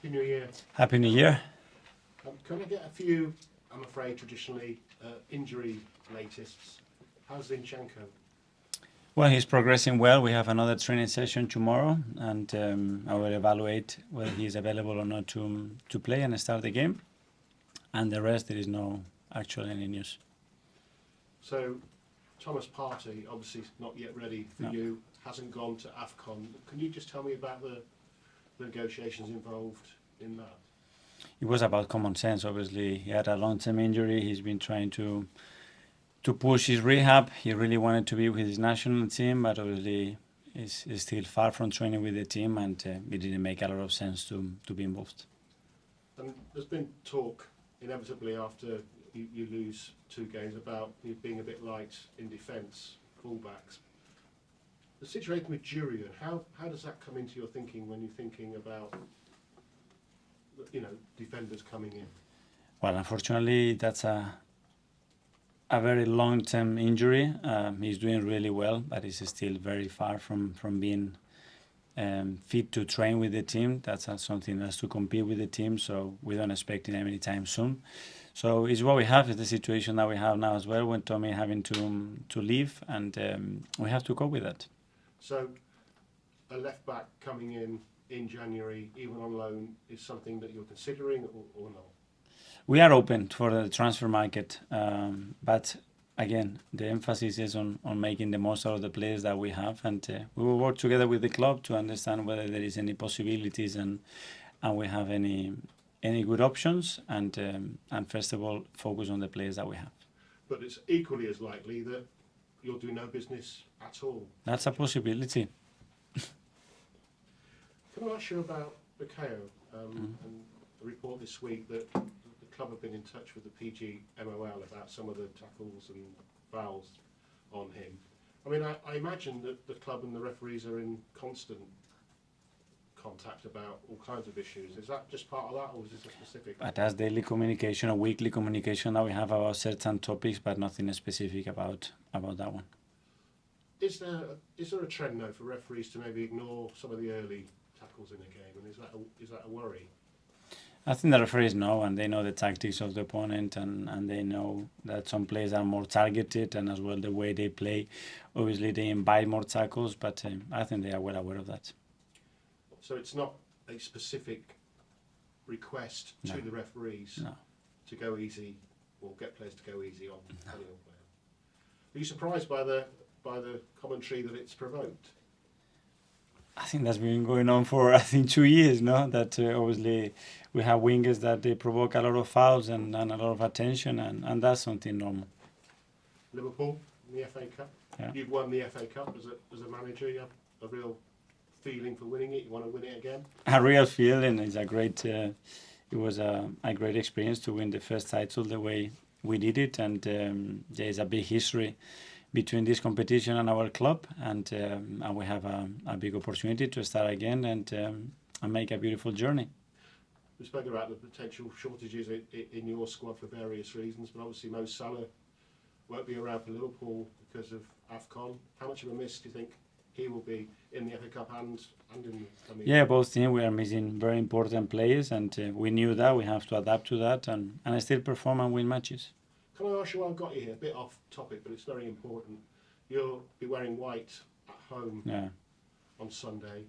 Happy New Year. Happy New Year. Can I get a few, I'm afraid, traditionally injury latists? How's Zinchenko? Well, he's progressing well. We have another training session tomorrow, and I will evaluate whether he is available or not to play and start the game. And the rest, there is no actual any news. So, Thomas Partey, obviously not yet ready for you, hasn't gone to AFCON. Can you just tell me about the negotiations involved in that? It was about common sense, obviously. He had a long-term injury. He's been trying to push his rehab. He really wanted to be with his national team, but obviously is still far from training with the team, and it didn't make a lot of sense to be involved. And there's been talk, inevitably, after you lose 2 games, about you being a bit light in defence, fullbacks. The situation with Jurian, how does that come into your thinking when you're thinking about, defenders coming in? Well, unfortunately, that's a very long-term injury. He's doing really well, but he's still very far from being fit to train with the team. That's something that has to compete with the team, so we don't expect him any time soon. So it's what we have, is the situation that we have now as well, when Tommy having to leave, and we have to cope with that. So a left-back coming in January, even on loan, is something that you're considering or not? We are open for the transfer market, but again, the emphasis is on making the most out of the players that we have, and we will work together with the club to understand whether there is any possibilities and we have any good options, and first of all, focus on the players that we have. But it's equally as likely that you'll do no business at all. That's a possibility. Can I ask you about Bukayo and the report this week that the club have been in touch with the PGMOL about some of the tackles and fouls on him? I mean, I imagine that the club and the referees are in constant contact about all kinds of issues. Is that just part of that, or is it a specific? That's daily communication or weekly communication that we have about certain topics, but nothing specific about that one. Is there a trend now for referees to maybe ignore some of the early tackles in a game, and is that a worry? I think the referees know, and they know the tactics of the opponent, and they know that some players are more targeted, and as well the way they play. Obviously, they invite more tackles, but I think they are well aware of that. So it's not a specific request to the referees to go easy, or get players to go easy on any player. Are you surprised by the commentary that it's provoked? I think that's been going on for 2 years, no? That obviously we have wingers that they provoke a lot of fouls and a lot of attention, and that's something normal. Liverpool in the FA Cup. Yeah. You've won the FA Cup as a manager. You have a real feeling for winning it. You want to win it again? A real feeling. It's a great. It was a great experience to win the first title the way we did it, and there is a big history between this competition and our club, and we have a big opportunity to start again and make a beautiful journey. We spoke about the potential shortages in your squad for various reasons, but obviously Salah won't be around for Liverpool because of AFCON. How much of a miss do you think he will be in the FA Cup and in the coming? Yeah, both teams, we are missing very important players, and we knew that. We have to adapt to that and still perform and win matches. Can I ask you, I've got you here, a bit off topic, but it's very important. You'll be wearing white at home on Sunday,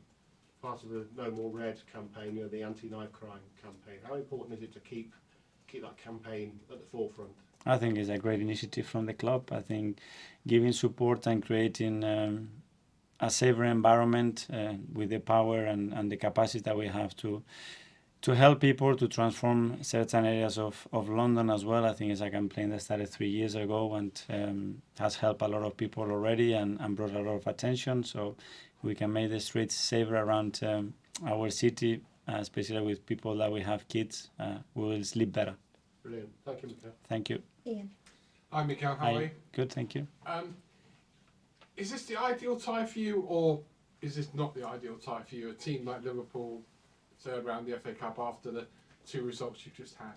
part of the No More Red campaign, the anti-knife crime campaign. How important is it to keep that campaign at the forefront? I think it's a great initiative from the club. I think giving support and creating a safer environment with the power and the capacity that we have to help people to transform certain areas of London as well. I think it's a campaign that started 3 years ago and has helped a lot of people already and brought a lot of attention. So we can make the streets safer around our city, especially with people that we have kids. We will sleep better. Brilliant. Thank you, Mikel. Thank you. Ian. Hi, Mikel. How are you? Good, thank you. Is this the ideal tie for you, or is this not the ideal tie for you? A team like Liverpool, third round the FA Cup after the 2 results you've just had.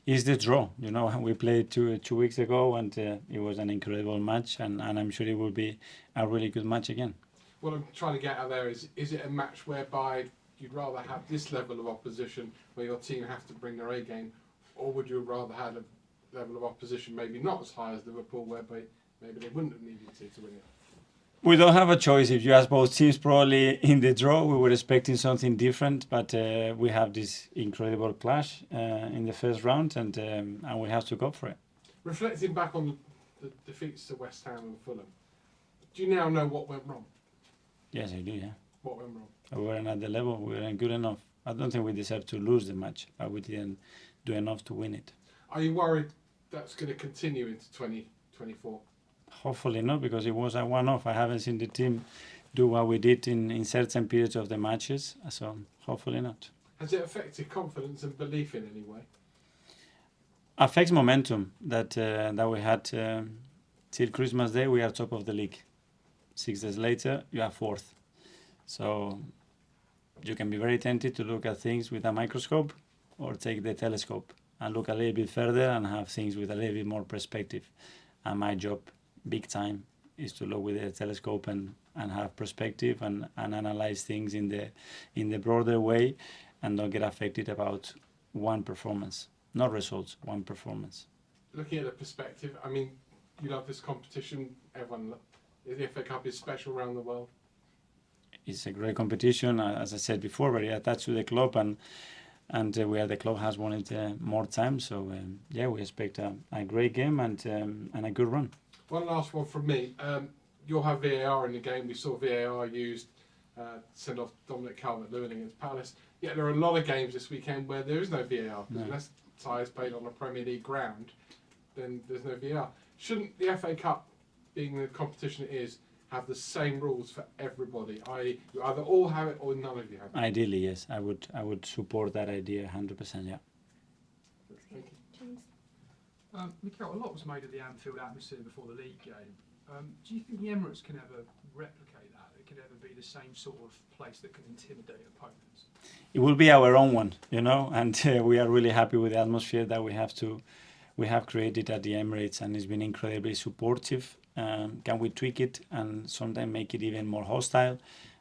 It's the draw. We played two weeks ago, and it was an incredible match, and I'm sure it will be a really good match again. What I'm trying to get at there is it a match whereby you'd rather have this level of opposition where your team have to bring their A game, or would you rather have a level of opposition maybe not as high as Liverpool, whereby maybe they wouldn't have needed to win it? We don't have a choice. If you ask both teams, probably in the draw we were expecting something different, but we have this incredible clash in the first round, and we have to go for it. Reflecting back on the defeats to West Ham and Fulham, do you now know what went wrong? Yes, I do, yeah. What went wrong? We weren't at the level, we weren't good enough. I don't think we deserved to lose the match, but we didn't do enough to win it. Are you worried that's going to continue into 2024? Hopefully not, because it was a one-off. I haven't seen the team do what we did in certain periods of the matches, so hopefully not. Has it affected confidence and belief in any way? Affects momentum that we had till Christmas Day. We are top of the league. 6 days later, you are fourth. So you can be very tempted to look at things with a microscope or take the telescope and look a little bit further and have things with a little bit more perspective. And my job, big time, is to look with the telescope and have perspective and analyze things in the broader way and not get affected about one performance. Not results, one performance. Looking at the perspective, I mean, you love this competition. The FA Cup is special around the world. It's a great competition, as I said before, very attached to the club, and where the club has won it more times. So yeah, we expect a great game and a good run. One last one from me. You'll have VAR in the game. We saw VAR used to send off Dominic Calvert-Lewin against Palace. Yet there are a lot of games this weekend where there is no VAR. No. Unless ties played on a Premier League ground, then there's no VAR. Shouldn't the FA Cup, being the competition it is, have the same rules for everybody? I.e., you either all have it or none of you have it. Ideally, yes, I would support that idea 100%. Yeah. Thank you. Mikel, a lot was made of the Anfield atmosphere before the league game. Do you think the Emirates can ever replicate that? It can ever be the same sort of place that can intimidate opponents? It will be our own one, you know, and we are really happy with the atmosphere that we have created at the Emirates, and it's been incredibly supportive. Can we tweak it and sometimes make it even more hostile?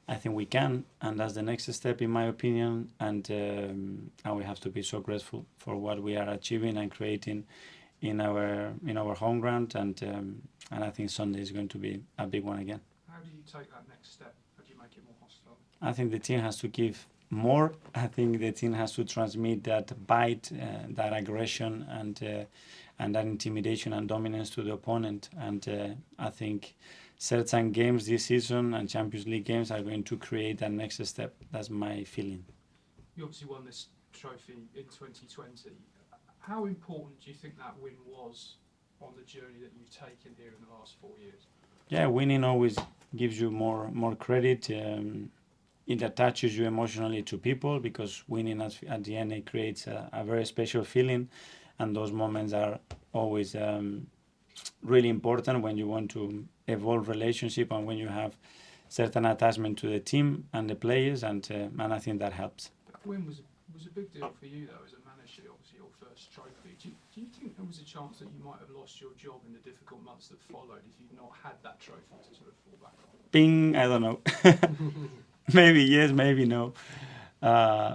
I think we can, and that's the next step, in my opinion. And we have to be so grateful for what we are achieving and creating in our home ground. And I think Sunday is going to be a big one again. How do you take that next step? How do you make it more hostile? I think the team has to give more. I think the team has to transmit that bite, that aggression, and that intimidation and dominance to the opponent. And I think certain games this season and Champions League games are going to create that next step. That's my feeling. You obviously won this trophy in 2020. How important do you think that win was on the journey that you've taken here in the last 4 years? Yeah, winning always gives you more credit. It attaches you emotionally to people, because winning at the end, it creates a very special feeling, and those moments are always really important when you want to evolve relationship and when you have certain attachment to the team and the players, and I think that helps. That win was a big deal for you, though, as a manager. Obviously, your first trophy. Do you think there was a chance that you might have lost your job in the difficult months that followed if you'd not had that trophy to sort of fall back on? Bing, I don't know. Maybe yes, maybe no.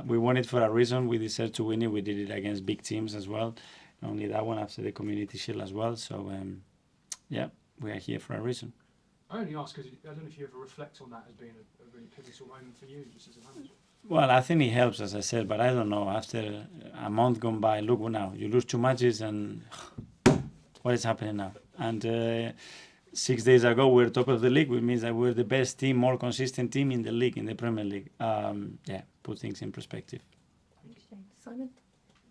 We won it for a reason. We deserved to win it. We did it against big teams as well. Only that one after the Community Shield as well. So, yeah, we are here for a reason. I only ask because I don't know if you ever reflect on that as being a really pivotal moment for you, just as a manager. Well, I think it helps, as I said, but I don't know. After a month gone by, look now, you lose 2 matches and what is happening now? And 6 days ago, we were top of the league, which means that we're the best team, more consistent team in the league, in the Premier League. Yeah, put things in perspective. Thanks, James. Simon?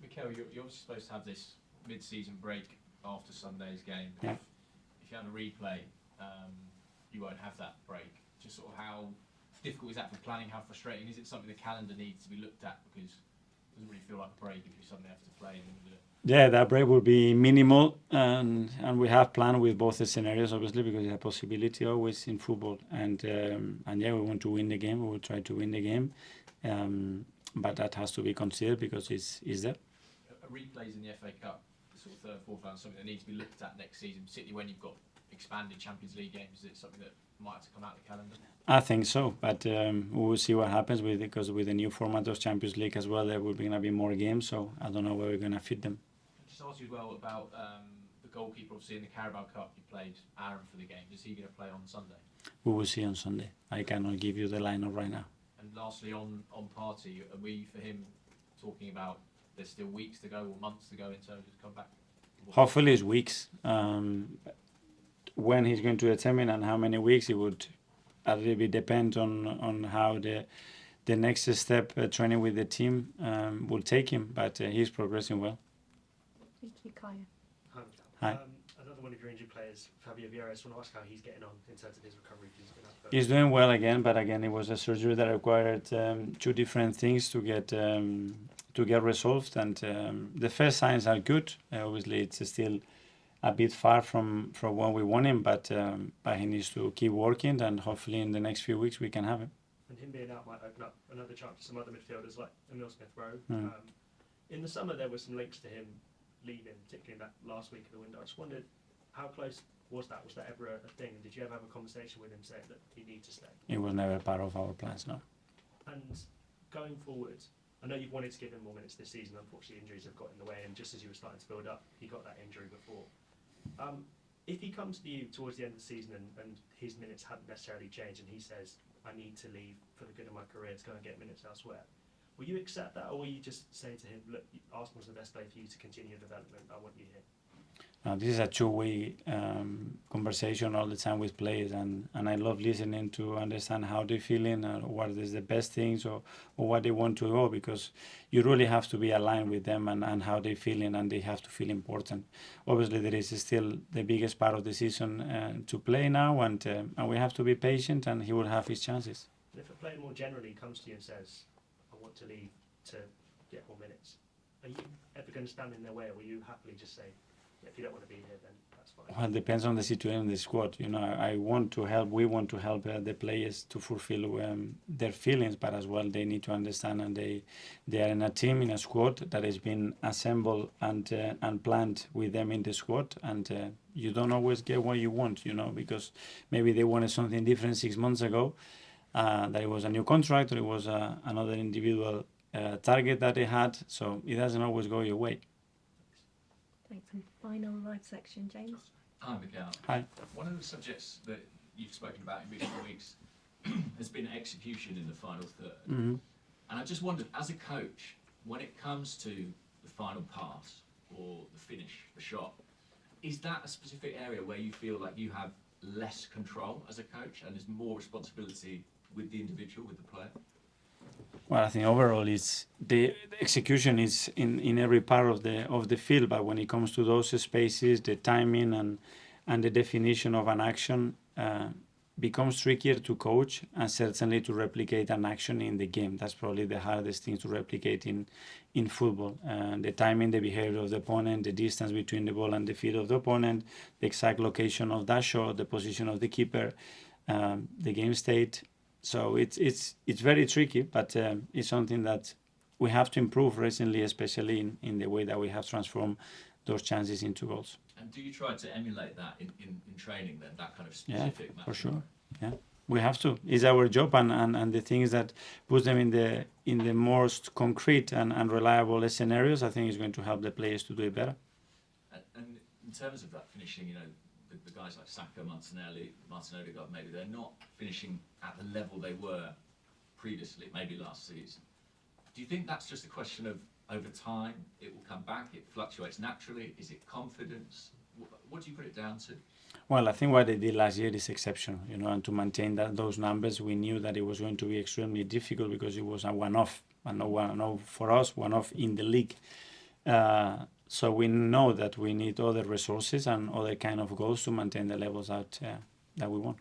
Mikel, you're obviously supposed to have this mid-season break after Sunday's game. Yeah. If you have a replay, you won't have that break. Just sort of how difficult is that for planning? How frustrating is it? Something the calendar needs to be looked at, because it doesn't really feel like a break if you suddenly have to play in the middle of it. Yeah, that break will be minimal, and we have planned with both the scenarios, obviously, because it's a possibility always in football. And yeah, we want to win the game. We will try to win the game, but that has to be considered because it's there. Replays in the FA Cup, sort of third, fourth round, something that needs to be looked at next season, particularly when you've got expanded Champions League games. Is it something that might have to come out of the calendar? I think so, but we will see what happens because with the new format of Champions League as well, there will be going to be more games, so I don't know where we're going to fit them. Just ask you as well about the goalkeeper. Obviously, in the Carabao Cup, you played Aaron for the game. Is he going to play on Sunday? We will see on Sunday. I cannot give you the lineup right now. And lastly, on Partey, are we for him talking about there's still weeks to go or months to go in terms of come back? Hopefully it's weeks. When he's going to determine and how many weeks, it would a little bit depend on how the next step training with the team will take him, but he's progressing well. Thank you, Kaya. Hi. Another one of your injured players, Fabio Vieira, I just want to ask how he's getting on in terms of his recovery. He's doing well again, but again, it was a surgery that required two different things to get resolved, and the first signs are good. Obviously, it's still a bit far from what we want him, but he needs to keep working, and hopefully in the next few weeks we can have him. And him being out might open up another chance for some other midfielders like Emile Smith Rowe. Mm. In the summer, there were some links to him leaving, particularly in that last week of the window. I just wondered, how close was that? Was that ever a thing? And did you ever have a conversation with him saying that he needs to stay? It was never part of our plans, no. And going forward, I know you've wanted to give him more minutes this season. Unfortunately, injuries have got in the way, and just as you were starting to build up, he got that injury before. If he comes to you towards the end of the season and his minutes haven't necessarily changed, and he says, I need to leave for the good of my career to go and get minutes elsewhere, will you accept that, or will you just say to him, look, Arsenal's the best place for you to continue your development, I want you here? This is a two-way conversation all the time with players, and I love listening to understand how they're feeling and what is the best things or what they want to go, because you really have to be aligned with them and how they're feeling, and they have to feel important. Obviously, there is still the biggest part of the season to play now, and we have to be patient, and he will have his chances. And if a player more generally comes to you and says, I want to leave to get more minutes, are you ever going to stand in their way, or will you happily just say, if you don't want to be here, then that's fine? Well, it depends on the situation in the squad. You know, I want to help. We want to help the players to fulfill their feelings, but as well they need to understand, and they are in a team, in a squad that has been assembled and planned with them in the squad, and you don't always get what you want. You know, because maybe they wanted something different 6 months ago, that it was a new contract or it was another individual target that they had. So it doesn't always go your way. Thanks. And final live section, James. Hi, Mikel. Hi. One of the subjects that you've spoken about in recent weeks has been execution in the final third. Mm-hmm. And I just wondered, as a coach, when it comes to the final pass or the finish, the shot, is that a specific area where you feel like you have less control as a coach and there's more responsibility with the individual, with the player? Well, I think overall it's the execution is in every part of the field, but when it comes to those spaces, the timing and the definition of an action becomes trickier to coach and certainly to replicate an action in the game. That's probably the hardest thing to replicate in football. The timing, the behavior of the opponent, the distance between the ball and the feet of the opponent, the exact location of that shot, the position of the keeper, the game state. So it's very tricky, but it's something that we have to improve recently, especially in the way that we have transformed those chances into goals. And do you try to emulate that in training then, that kind of specific match? For sure. Yeah, we have to. It's our job, and the things that put them in the most concrete and reliable scenarios, I think is going to help the players to do it better. And in terms of that finishing, you know, the guys like Saka, Martinelli, Odegaard, maybe they're not finishing at the level they were previously, maybe last season. Do you think that's just a question of over time it will come back, it fluctuates naturally? Is it confidence? What do you put it down to? Well, I think what they did last year is exceptional, you know, and to maintain those numbers, we knew that it was going to be extremely difficult because it was a one-off, and no one-off for us, one-off in the league. So we know that we need other resources and other kind of goals to maintain the levels that we want.